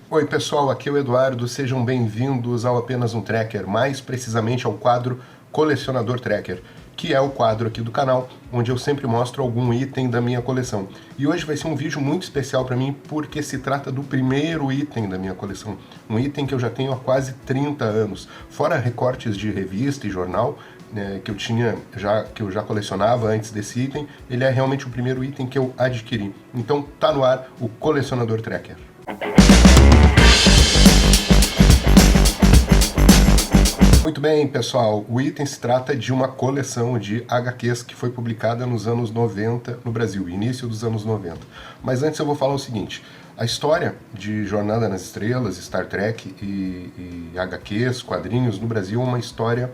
Oi pessoal, aqui é o Eduardo, sejam bem-vindos ao Apenas um Tracker, mais precisamente ao quadro Colecionador Tracker, que é o quadro aqui do canal, onde eu sempre mostro algum item da minha coleção. E hoje vai ser um vídeo muito especial para mim, porque se trata do primeiro item da minha coleção, um item que eu já tenho há quase 30 anos, fora recortes de revista e jornal, né, que eu já colecionava antes desse item. Ele é realmente o primeiro item que eu adquiri. Então tá no ar o Colecionador Tracker. Muito bem, pessoal, o item se trata de uma coleção de HQs que foi publicada nos anos 90 no Brasil, início dos anos 90. Mas antes eu vou falar o seguinte: a história de Jornada nas Estrelas, Star Trek e HQs, quadrinhos no Brasil é uma história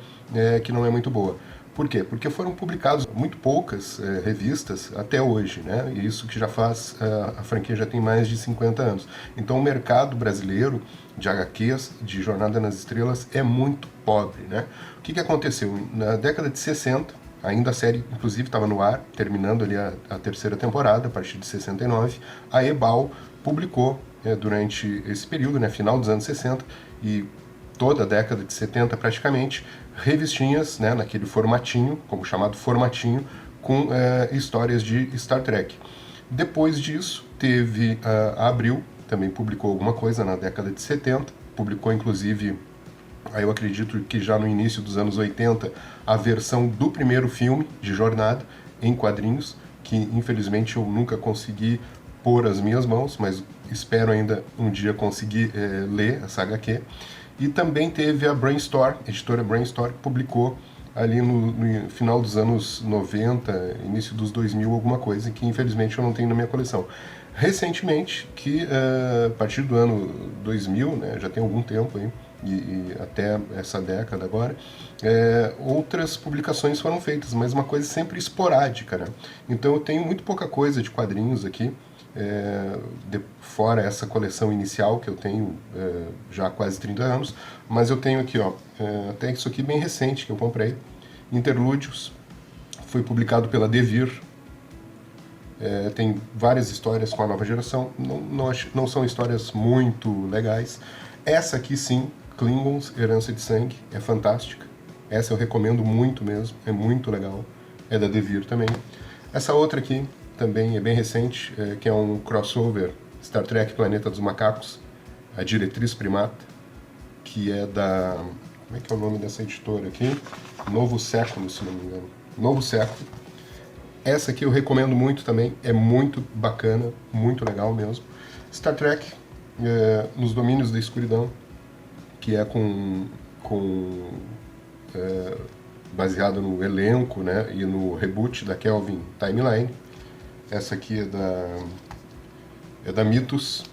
que não é muito boa. Por quê? Porque foram publicadas muito poucas revistas até hoje, né? E isso que já faz, a franquia já tem mais de 50 anos. Então o mercado brasileiro de HQs, de Jornada nas Estrelas, é muito pobre, né? O que aconteceu? Na década de 60, ainda a série, inclusive, estava no ar, terminando ali a terceira temporada, a partir de 69, a Ebal publicou, durante esse período, né, final dos anos 60, e toda a década de 70 praticamente, revistinhas, né, naquele formatinho, como chamado formatinho, com histórias de Star Trek. Depois disso, teve a Abril, também publicou alguma coisa na década de 70, publicou inclusive, aí eu acredito que já no início dos anos 80, a versão do primeiro filme de Jornada, em quadrinhos, que infelizmente eu nunca consegui pôr as minhas mãos, mas espero ainda um dia conseguir ler essa HQ. E também teve a Brainstorm, a editora Brainstorm, que publicou ali no final dos anos 90, início dos 2000, alguma coisa, que infelizmente eu não tenho na minha coleção. Recentemente, que a partir do ano 2000, né, já tem algum tempo aí, e até essa década agora, outras publicações foram feitas, mas uma coisa sempre esporádica, né? Então eu tenho muito pouca coisa de quadrinhos aqui, fora essa coleção inicial que eu tenho já há quase 30 anos, mas eu tenho aqui, ó, até isso aqui bem recente que eu comprei, Interlúdios, foi publicado pela Devir, tem várias histórias com a nova geração, não são histórias muito legais. Essa aqui sim, Klingons, Herança de Sangue, é fantástica, essa eu recomendo muito mesmo, é muito legal, é da Devir também. Essa outra aqui também é bem recente, que é um crossover Star Trek Planeta dos Macacos, a Diretriz Primata, que é da... como é que é o nome dessa editora aqui? Novo Século, se não me engano. Novo Século. Essa aqui eu recomendo muito também, é muito bacana, muito legal mesmo. Star Trek, nos Domínios da Escuridão, que é baseado no elenco, né, e no reboot da Kelvin Timeline. Essa aqui é da Mitos.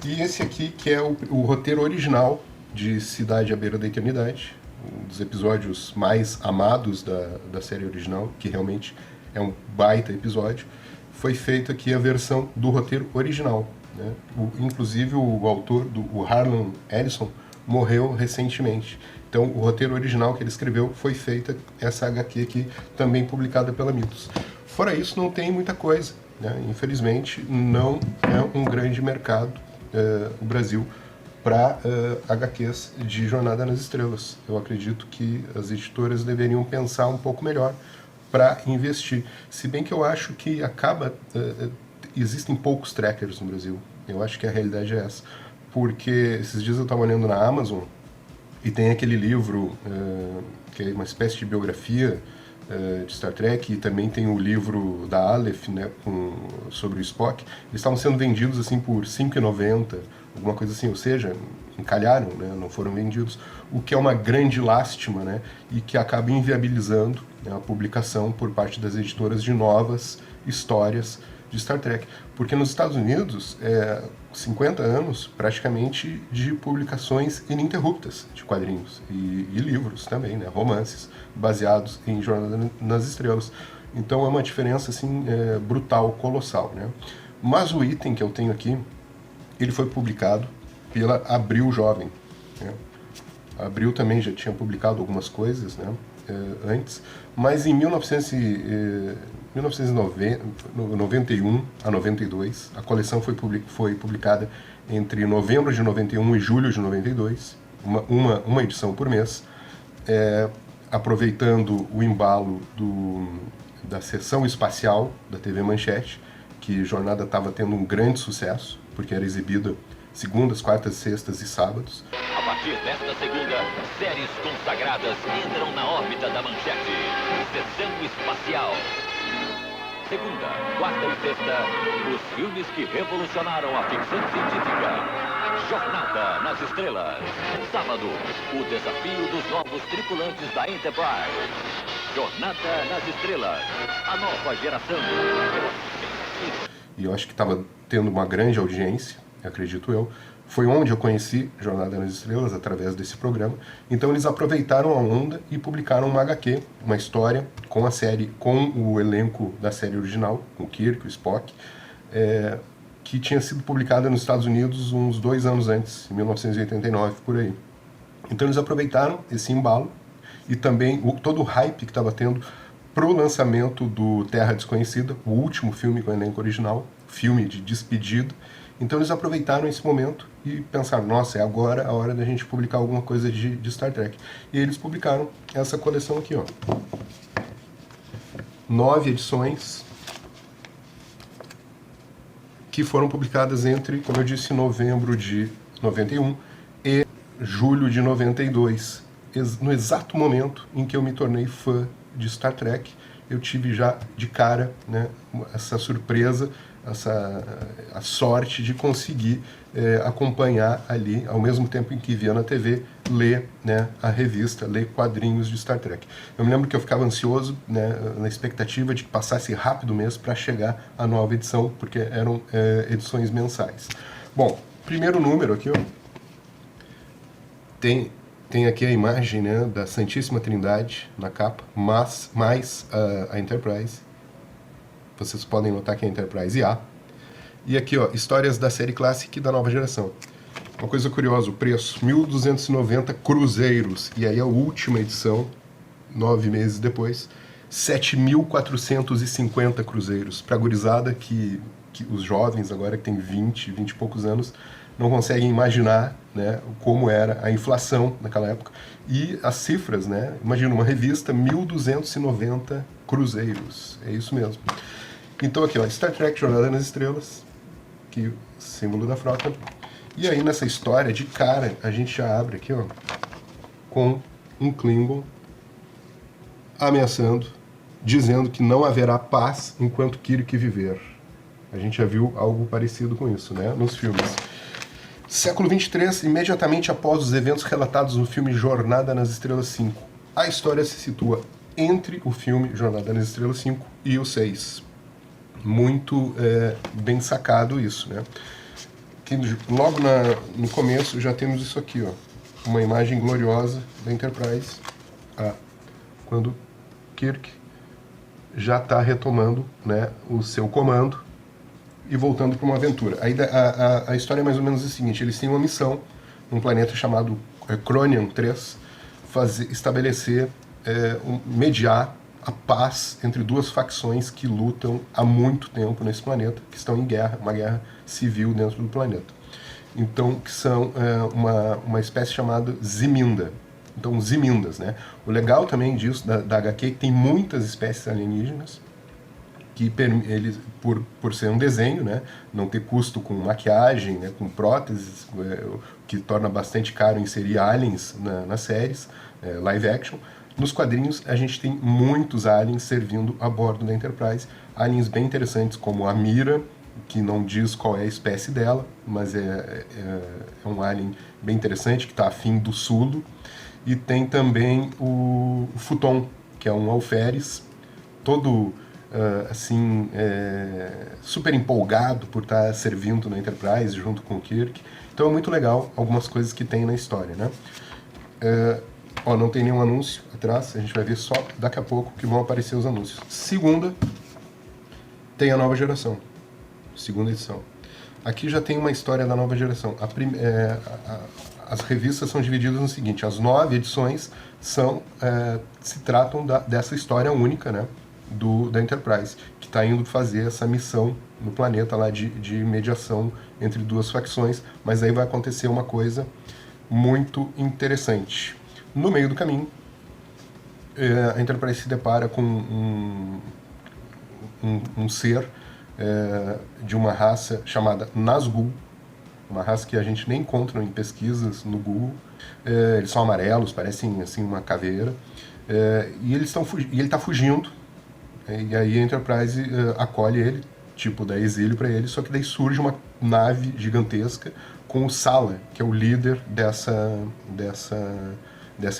E esse aqui que é o roteiro original de Cidade à Beira da Eternidade, um dos episódios mais amados da série original, que realmente é um baita episódio. Foi feita aqui a versão do roteiro original, né? Inclusive o autor, o Harlan Ellison, morreu recentemente. Então o roteiro original que ele escreveu foi feita essa HQ aqui, também publicada pela Mitos. Fora isso, não tem muita coisa, né? Infelizmente, não é um grande mercado, o Brasil, para HQs de Jornada nas Estrelas. Eu acredito que as editoras deveriam pensar um pouco melhor para investir. Se bem que eu acho que existem poucos trackers no Brasil. Eu acho que a realidade é essa. Porque esses dias eu estava olhando na Amazon e tem aquele livro que é uma espécie de biografia de Star Trek, e também tem o livro da Aleph, né, sobre o Spock. Eles estavam sendo vendidos assim por R$ 5,90, alguma coisa assim, ou seja, encalharam, né, não foram vendidos, o que é uma grande lástima, né, e que acaba inviabilizando, né, a publicação por parte das editoras de novas histórias de Star Trek, porque nos Estados Unidos 50 anos praticamente de publicações ininterruptas de quadrinhos e livros também, né, romances baseados em Jornada nas Estrelas. Então é uma diferença assim brutal, colossal, né? Mas o item que eu tenho aqui, ele foi publicado pela Abril Jovem, né? A Abril também já tinha publicado algumas coisas, né? antes, mas em 1991 a 92, a coleção foi publicada entre novembro de 91 e julho de 92, uma edição por mês, aproveitando o embalo da sessão espacial da TV Manchete, que Jornada estava tendo um grande sucesso, porque era exibida segundas, quartas, sextas e sábados. A partir desta segunda, séries consagradas entram na órbita da Manchete. Sessão espacial. Segunda, quarta e sexta, os filmes que revolucionaram a ficção científica. Jornada nas Estrelas. Sábado, o desafio dos novos tripulantes da Enterprise. Jornada nas Estrelas. A nova geração. E eu acho que estava tendo uma grande audiência, acredito eu. Foi onde eu conheci Jornada nas Estrelas, através desse programa. Então eles aproveitaram a onda e publicaram uma HQ, uma história com a série, com o elenco da série original, com o Kirk, o Spock, que tinha sido publicada nos Estados Unidos uns 2 anos antes, em 1989, por aí. Então eles aproveitaram esse embalo e também todo o hype que estava tendo pro lançamento do Terra Desconhecida, o último filme com o elenco original, filme de despedida. Então eles aproveitaram esse momento e pensaram, nossa, é agora a hora da gente publicar alguma coisa de Star Trek. E eles publicaram essa coleção aqui, ó. 9 edições que foram publicadas entre, como eu disse, novembro de 91 e julho de 92. No exato momento em que eu me tornei fã de Star Trek, eu tive já de cara, né, essa surpresa, a sorte de conseguir acompanhar ali, ao mesmo tempo em que via na TV, ler, né, a revista, ler quadrinhos de Star Trek. Eu me lembro que eu ficava ansioso, né, na expectativa de que passasse rápido o mês para chegar a nova edição, porque eram edições mensais. Bom, primeiro número aqui, ó, tem aqui a imagem, né, da Santíssima Trindade na capa, mais a Enterprise. Vocês podem notar que é a Enterprise IA. E aqui, ó, histórias da série Classic da nova geração. Uma coisa curiosa, o preço, 1.290 cruzeiros. E aí a última edição, 9 meses depois, 7.450 cruzeiros. Pra gurizada que os jovens agora que tem 20 e poucos anos, não conseguem imaginar, né, como era a inflação naquela época. E as cifras, né? Imagina, uma revista, 1.290 cruzeiros. É isso mesmo. Então aqui, ó, Star Trek Jornada nas Estrelas, que símbolo da frota. E aí nessa história, de cara, a gente já abre aqui, ó, com um Klingon ameaçando, dizendo que não haverá paz enquanto Kirk viver. A gente já viu algo parecido com isso, né, nos filmes. Século 23, imediatamente após os eventos relatados no filme Jornada nas Estrelas 5. A história se situa entre o filme Jornada nas Estrelas 5 e o 6. Muito bem sacado isso, né? Que logo no começo já temos isso aqui, ó. Uma imagem gloriosa da Enterprise. Quando Kirk já está retomando, né, o seu comando e voltando para uma aventura. A história é mais ou menos a seguinte: eles têm uma missão num planeta chamado Cronion 3, estabelecer, mediar a paz entre duas facções que lutam há muito tempo nesse planeta, que estão em guerra, uma guerra civil dentro do planeta. Então, que são uma espécie chamada Ziminda. Então, Zimindas, né? O legal também disso, da HQ, é que tem muitas espécies alienígenas, que eles, por ser um desenho, né, não ter custo com maquiagem, né, com próteses, que torna bastante caro inserir aliens nas séries, live action. Nos quadrinhos a gente tem muitos aliens servindo a bordo da Enterprise, aliens bem interessantes como a Mira, que não diz qual é a espécie dela, mas é um alien bem interessante, que está afim do Sulu. E tem também o Futon, que é um alferes, todo assim, super empolgado por estar servindo na Enterprise junto com o Kirk. Então é muito legal algumas coisas que tem na história, né? Ó, não tem nenhum anúncio atrás, a gente vai ver só daqui a pouco que vão aparecer os anúncios. Segunda, tem a nova geração, segunda edição. Aqui já tem uma história da nova geração. as revistas são divididas no seguinte: as 9 edições se tratam dessa história única, né, da Enterprise, que está indo fazer essa missão no planeta lá de mediação entre duas facções, mas aí vai acontecer uma coisa muito interessante. No meio do caminho, a Enterprise se depara com um ser de uma raça chamada Nazgûl, uma raça que a gente nem encontra em pesquisas no Google. Eles são amarelos, parecem assim uma caveira, e ele está fugindo, e aí a Enterprise acolhe ele, tipo, dá exílio para ele, só que daí surge uma nave gigantesca com o Sala, que é o líder dessa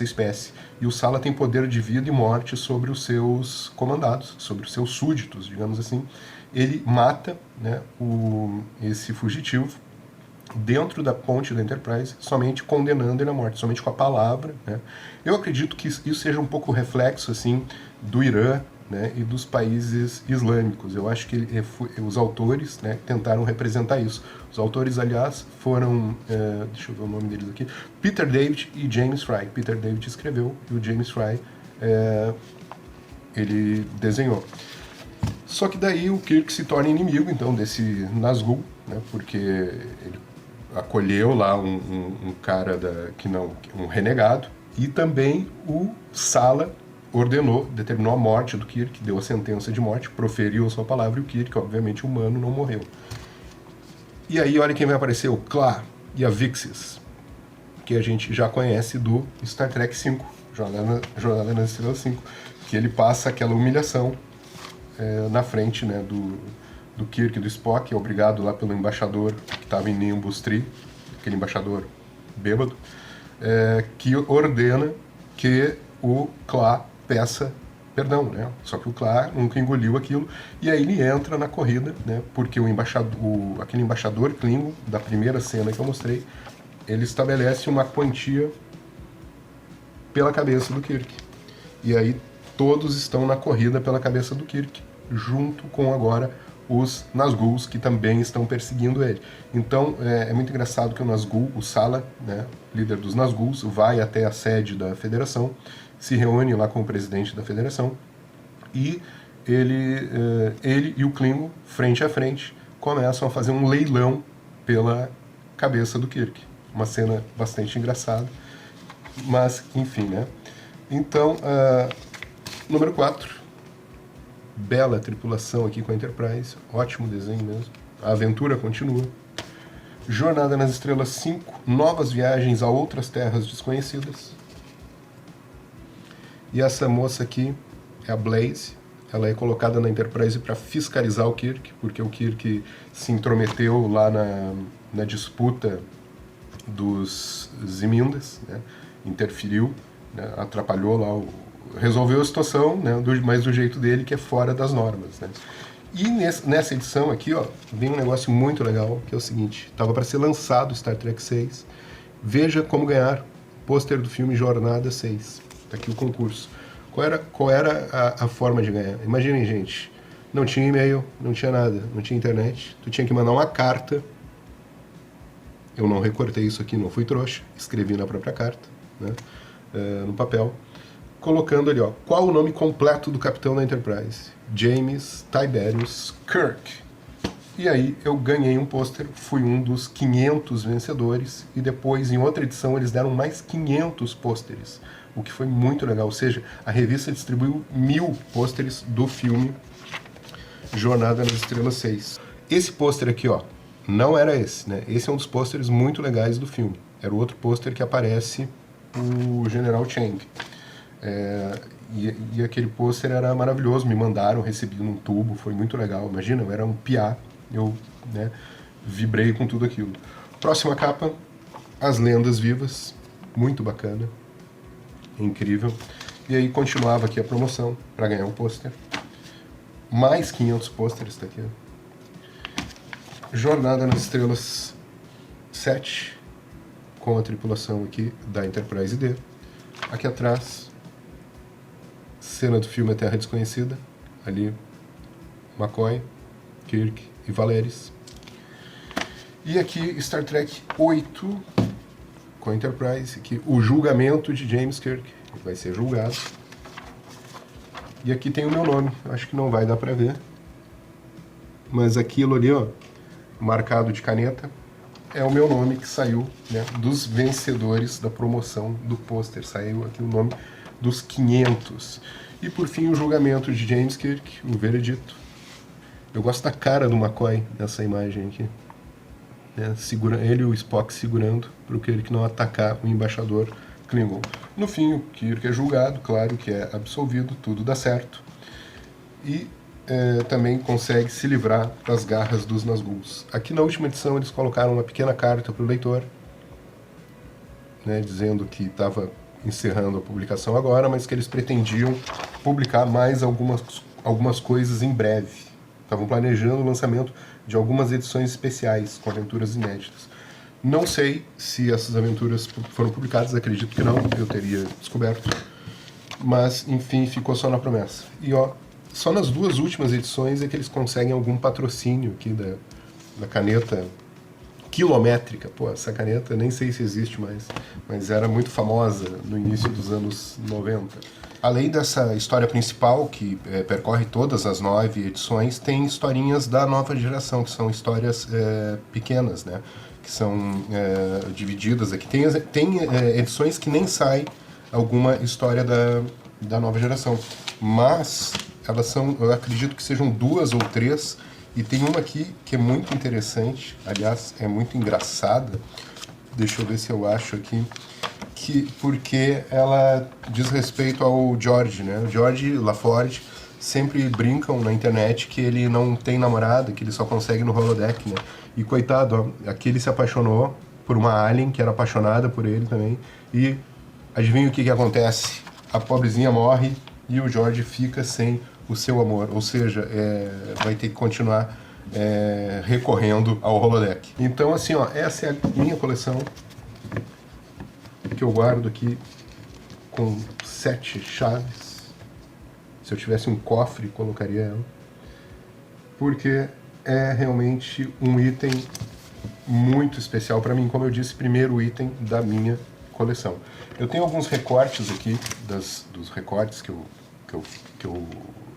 espécie. E o Sala tem poder de vida e morte sobre os seus comandados, sobre os seus súditos, digamos assim. Ele mata, né, esse fugitivo dentro da ponte da Enterprise, somente condenando ele à morte, somente com a palavra, né? Eu acredito que isso seja um pouco reflexo assim do Irã, né, e dos países islâmicos. Eu acho que os autores, né, tentaram representar isso. Os autores, aliás, foram, deixa eu ver o nome deles aqui, Peter David e James Fry. Peter David escreveu e o James Fry ele desenhou. Só que daí o Kirk se torna inimigo, então, desse Nazgûl, né, porque ele acolheu lá um cara um renegado, e também o Sala determinou a morte do Kirk, deu a sentença de morte, proferiu a sua palavra, e o Kirk, obviamente humano, não morreu. E aí, olha quem vai aparecer, o Kla e a Vixis, que a gente já conhece do Star Trek V, Jornada nas Estrelas 5, que ele passa aquela humilhação na frente, né, do Kirk e do Spock, é obrigado lá pelo embaixador que estava em Nimbus 3, aquele embaixador bêbado, que ordena que o Kla peça perdão, né? Só que o Kla nunca engoliu aquilo, e aí ele entra na corrida, né? Porque aquele embaixador Klingon, da primeira cena que eu mostrei, ele estabelece uma quantia pela cabeça do Kirk. E aí todos estão na corrida pela cabeça do Kirk, junto com agora os Nazgûls, que também estão perseguindo ele. Então é muito engraçado que o Nazgûl, o Sala, né, líder dos Nazgûls, vai até a sede da Federação, se reúne lá com o presidente da Federação, e ele e o Klingon, frente a frente, começam a fazer um leilão pela cabeça do Kirk. Uma cena bastante engraçada, mas enfim, né? Então, número 4, bela tripulação aqui com a Enterprise, ótimo desenho mesmo, a aventura continua. Jornada nas Estrelas 5, novas viagens a outras terras desconhecidas. E essa moça aqui é a Blaze, ela é colocada na Enterprise para fiscalizar o Kirk, porque o Kirk se intrometeu lá na disputa dos Zimindas, né? Interferiu, né? Atrapalhou lá, resolveu a situação, né? Mas do jeito dele, que é fora das normas, né? E nessa edição aqui, ó, vem um negócio muito legal, que é o seguinte: estava para ser lançado Star Trek 6, veja como ganhar pôster do filme Jornada 6. Tá aqui o concurso. Qual era a forma de ganhar? Imaginem, gente, não tinha e-mail, não tinha nada, não tinha internet, tu tinha que mandar uma carta. Eu não recortei isso aqui, não fui trouxa, escrevi na própria carta, né, no papel, colocando ali, ó, qual o nome completo do capitão da Enterprise? James Tiberius Kirk. E aí eu ganhei um pôster, fui um dos 500 vencedores, e depois, em outra edição, eles deram mais 500 pôsteres, o que foi muito legal. Ou seja, a revista distribuiu 1000 pôsteres do filme Jornada nas Estrelas 6. Esse pôster aqui, ó, não era esse, né? Esse é um dos pôsteres muito legais do filme. Era o outro pôster que aparece o General Chang. E aquele pôster era maravilhoso, me mandaram, recebi num tubo, foi muito legal. Imagina, eu era um piá, eu, né, vibrei com tudo aquilo. Próxima capa, As Lendas Vivas, muito bacana, incrível. E aí continuava aqui a promoção para ganhar um pôster. Mais 500 pôsteres, tá aqui, ó. Jornada nas Estrelas 7, com a tripulação aqui da Enterprise D. Aqui atrás, cena do filme A Terra Desconhecida, ali McCoy, Kirk e Valeris. E aqui Star Trek 8, com a Enterprise, aqui o julgamento de James Kirk, que vai ser julgado. E aqui tem o meu nome, acho que não vai dar pra ver. Mas aquilo ali, ó, marcado de caneta, é o meu nome que saiu, né, dos vencedores da promoção do pôster. Saiu aqui o nome dos 500. E por fim o julgamento de James Kirk, o veredito. Eu gosto da cara do McCoy nessa imagem aqui. Né, ele e o Spock segurando para o Kirk não atacar o embaixador Klingon. No fim, o Kirk é julgado, claro que é absolvido, tudo dá certo. E também consegue se livrar das garras dos Nazguls. Aqui na última edição eles colocaram uma pequena carta para o leitor, né, dizendo que estava encerrando a publicação agora, mas que eles pretendiam publicar mais algumas coisas em breve. Estavam planejando o lançamento de algumas edições especiais com aventuras inéditas. Não sei se essas aventuras foram publicadas, acredito que não, eu teria descoberto. Mas, enfim, ficou só na promessa. E ó, só nas 2 últimas edições é que eles conseguem algum patrocínio aqui da caneta quilométrica. Pô, essa caneta nem sei se existe mais, mas era muito famosa no início dos anos 90. Além dessa história principal, que percorre todas as 9 edições, tem historinhas da nova geração, que são histórias pequenas, né? Que são divididas aqui. Tem edições que nem sai alguma história da nova geração, mas elas são, eu acredito que sejam 2 ou 3, e tem uma aqui que é muito interessante, aliás, é muito engraçada. Deixa eu ver se eu acho aqui. Porque ela diz respeito ao George, né? O George e LaForge sempre brincam na internet que ele não tem namorada, que ele só consegue no holodeck, né? E coitado, ó, aqui ele se apaixonou por uma alien que era apaixonada por ele também, e adivinha o que acontece? A pobrezinha morre e o George fica sem o seu amor, ou seja, vai ter que continuar recorrendo ao holodeck. Então assim, ó, essa é a minha coleção, que eu guardo aqui com 7 chaves. Se eu tivesse um cofre, colocaria ela, porque é realmente um item muito especial para mim, como eu disse, primeiro item da minha coleção. Eu tenho alguns recortes aqui, dos recortes que eu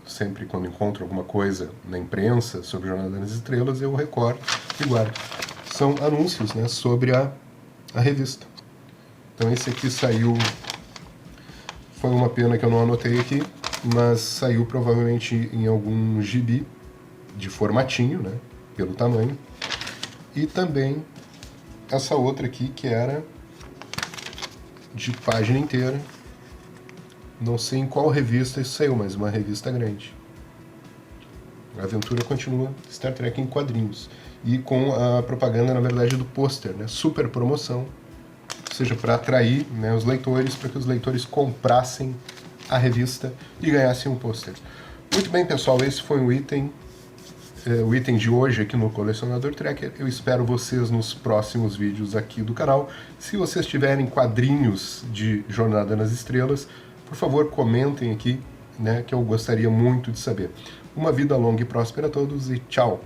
sempre, quando encontro alguma coisa na imprensa sobre Jornada nas Estrelas, eu recorto e guardo. São anúncios, né, sobre a revista. Então esse aqui saiu, foi uma pena que eu não anotei aqui, mas saiu provavelmente em algum gibi de formatinho, né, pelo tamanho. E também essa outra aqui que era de página inteira. Não sei em qual revista isso saiu, mas uma revista grande. A aventura continua, Star Trek em quadrinhos. E com a propaganda, na verdade, do pôster, né? Super promoção. Ou seja, para atrair, né, os leitores, para que os leitores comprassem a revista e ganhassem um pôster. Muito bem, pessoal, esse foi o item de hoje aqui no Colecionador Trekker. Eu espero vocês nos próximos vídeos aqui do canal. Se vocês tiverem quadrinhos de Jornada nas Estrelas, por favor, comentem aqui, né, que eu gostaria muito de saber. Uma vida longa e próspera a todos e tchau!